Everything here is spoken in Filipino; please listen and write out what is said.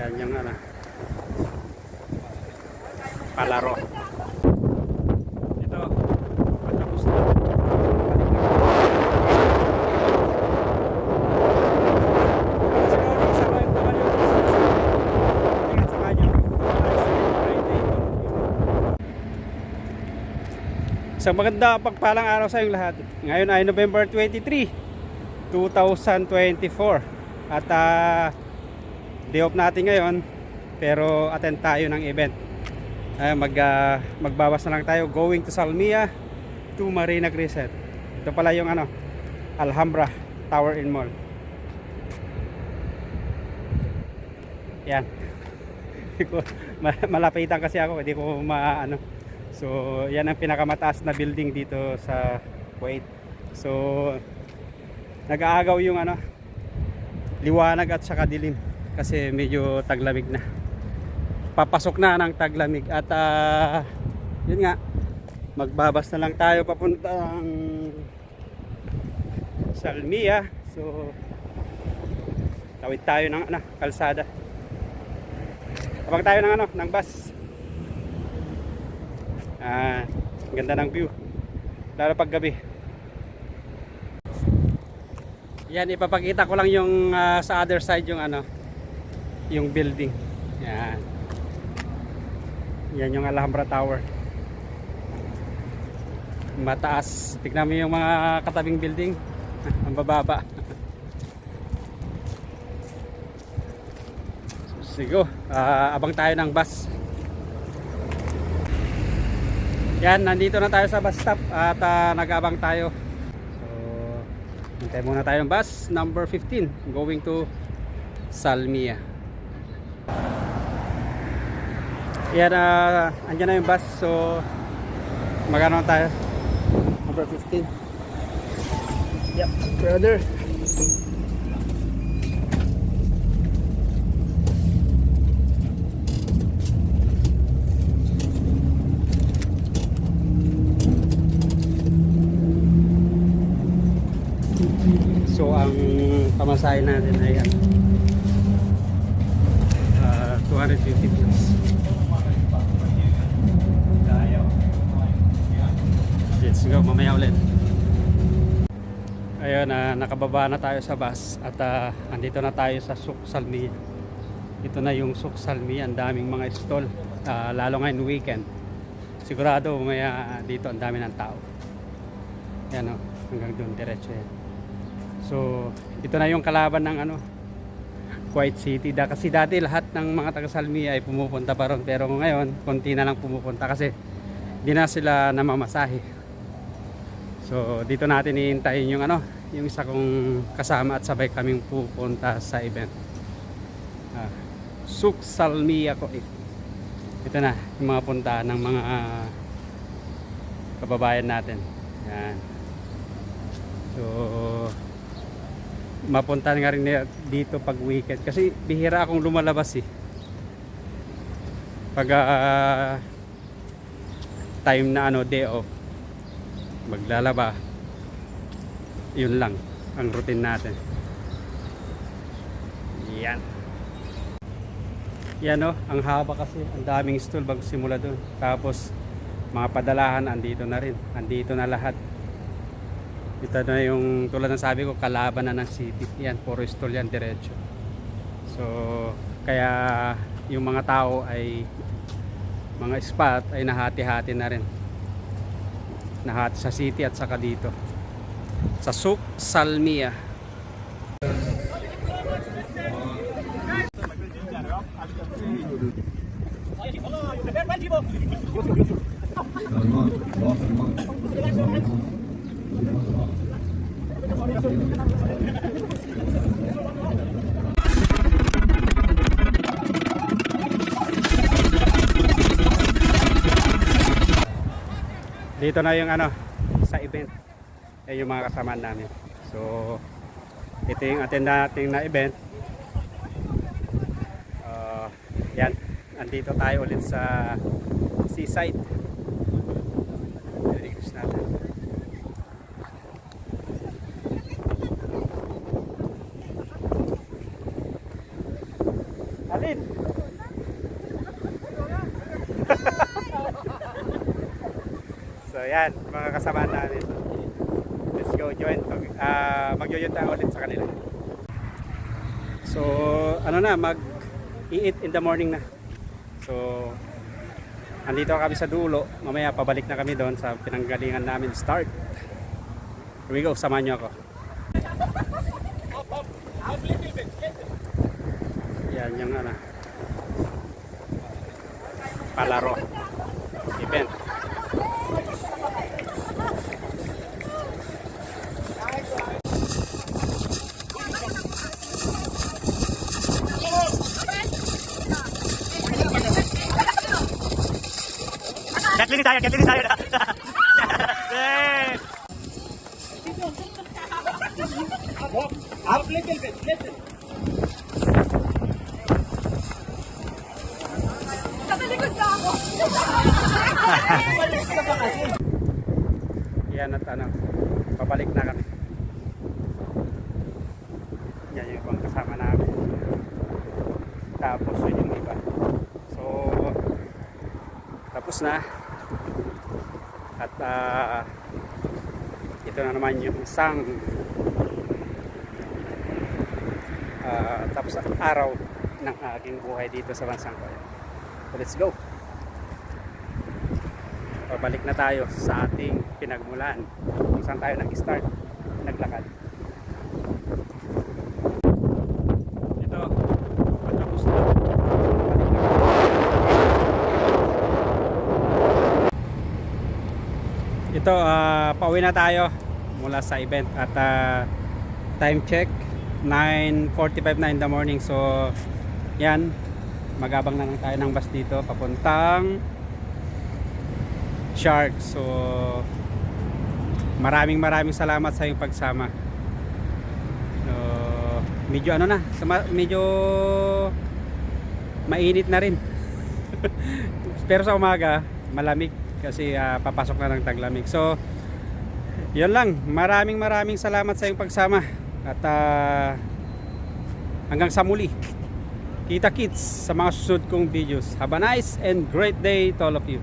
Yan yung ano, palaro. Ito, patapos na. Isang maganda pagpalang araw sa inyong lahat. Ngayon ay November 23, 2024. At day off natin ngayon, pero attend tayo ng event. Magbawas na lang tayo, going to Salmia to Marina Crescent. Ito pala yung ano, Alhambra Tower in Mall. Yan. Malapitan kasi ako, hindi ko maano. So yan ang pinakamataas na building dito sa Kuwait. So nag-aagaw yung ano, liwanag at saka dilim kasi medyo taglamig na. Papasok na ng taglamig at yun nga, magbabas na lang tayo papuntang Salmia. So tawid tayo ng ano, kalsada. Abang tayo ng ano, ng bus. Ganda ng view lalo pag gabi. Yan, ipapakita ko lang yung sa other side yung ano, yung building. Yan. Yan yung Alhambra Tower. Mataas. Tignan mo yung mga katabing building. Ang bababa. Sige, abang tayo ng bus. Yan, nandito na tayo sa bus stop at nag-abang tayo. So, hintay muna tayo ng bus number 15 going to Salmia. Yan, andyan na yung bus. So, magano tayo? Number 15. Yep, brother. So ang pamasahe natin ay 250 plus. Let's go, mamaya ulit. Ayun, nakababa na tayo sa bus at andito na tayo sa Souk Salmia. Ito na yung Souk Salmia, ang daming mga stall, lalo ngayon weekend. Sigurado may dito ang dami ng tao. Yan o, hanggang doon diretso yan. So, ito na yung kalaban ng ano, Kuwait City. Kasi dati lahat ng mga taga Salmia ay pumupunta pa ron, pero ngayon konti na lang pumupunta kasi di na sila namamasahe. So, dito natin iintayin yung ano, yung isa kong kasama at sabay kaming pupunta sa event. Souk Salmia ko. Ito na yung mga puntahan ng mga kababayan natin. Yan. So, mapunta nga rin dito pag weekend kasi bihira akong lumalabas pag time na ano, day off, maglalaba. Yun lang ang routine natin. Yan yan o, ang haba kasi, ang daming stall bago simula doon. Tapos mga padalahan andito na rin, andito na lahat. Ito na yung tulad ng sabi ko, kalaban na ng city. Yan, puro stall yan diretso. So kaya yung mga tao ay, mga spot ay nahati-hati na rin. Nahati sa city at saka dito sa Souk Salmia. Dito na yung ano, sa event. Yung mga kasama namin. So ito yung attend natin na event. Yan, andito tayo ulit sa seaside. Request natin. Alin? So yan, mga kasama namin. Let's go join. Mag-join tayo ulit sa kanila. So ano na, mag-eat in the morning na. So andito kami sa dulo. Mamaya pabalik na kami doon sa pinanggalingan namin start. Here we go, samahan nyo ako. Yan yung ano, palaro event. Get tired. Up little bit. Nakalikod na ako. Yan at ano, pabalik na kami. Yan yung ibang kasama namin. Tapos yun yung iba. So tapos na. At ito na naman yung isang tapos ang araw ng aking buhay dito sa bansang ko. So let's go. Pabalik na tayo sa ating pinagmulan kung saan tayo nag-start, naglakad. Ito, patapos na. Pabalik na. Ito, pauwi na tayo mula sa event at time check 9:45 na in the morning. So yan, magabang na lang tayo ng bus dito papuntang Shark. So maraming salamat sa iyong pagsama. So, medyo ano na, medyo mainit na rin. Pero sa umaga malamig kasi papasok na ng taglamig. So yun lang, maraming salamat sa iyong pagsama at hanggang sa muli. Kita kits sa mga susunod kong videos. Have a nice and great day to all of you.